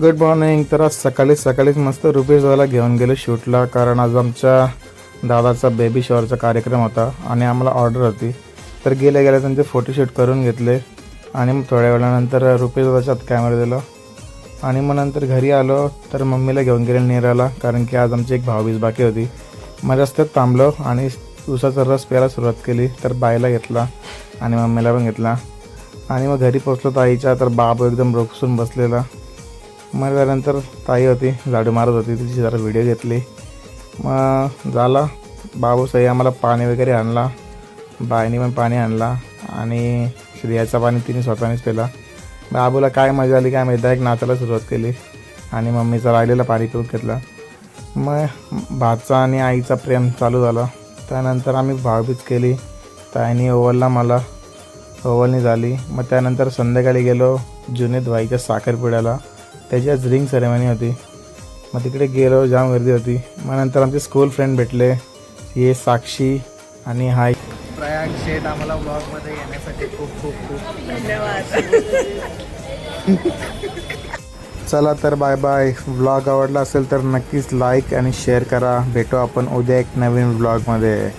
Good morning. तर आज सकाळीच मस्त रुपेशला घेऊन गेलो शूटला, कारण आज आमच्या दादाचा बेबी शॉवरचा कार्यक्रम होता आणि आम्हाला ऑर्डर होती. तर गेल्या त्यांचे फोटोशूट करून घेतले आणि मग थोड्या वेळानंतर रुपेश दादाच्या हात कॅमेरा दिला आणि मग नंतर घरी आलो. तर मम्मीला घेऊन गेले नीराला, कारण की आज आमची एक भाऊबीज बाकी होती. मग रस्त्यात थांबलो आणि उसाचा रस प्यायला सुरुवात केली. तर बाईला घेतला आणि मम्मीला पण घेतला आणि मग घरी पोचलो ताईच्या. तर बाबू एकदम रोखसून बसलेला. मग त्यानंतर ताई होती, झाडू मारत होती, तिची जरा व्हिडिओ घेतली. मग झाला बाबू सही आम्हाला पाणी वगैरे आणला, बाईने पण पाणी आणला आणि श्रेयाचा पाणी तिने स्वतःनेच पिला. बाबूला काय मजा आली काय माहिती, एक नाचायला सुरुवात केली आणि मम्मीचा राहिलेला पाणी पिऊन घेतला. मग भाचा आणि आईचा प्रेम चालू झाला. त्यानंतर आम्ही भाऊबीज केली. ताईने ओवलला, मला ओवलनी झाली. मग त्यानंतर संध्याकाळी गेलो जुनेद भाईच्या साखरपुड्याला, त्याची आज रिंग सेरेमनी होती. मग तिकडे गेलो, जाम गर्दी होती. मग नंतर आमचे स्कूल फ्रेंड भेटले, हे साक्षी आणि हाय प्रयाग शेठ. आम्हाला ब्लॉगमध्ये येण्यासाठी खूप खूप खूप धन्यवाद. चला तर बाय बाय. व्लॉग आवडला असेल तर नक्कीच लाईक आणि शेअर करा. भेटू आपण उद्या एक नवीन व्लॉगमध्ये.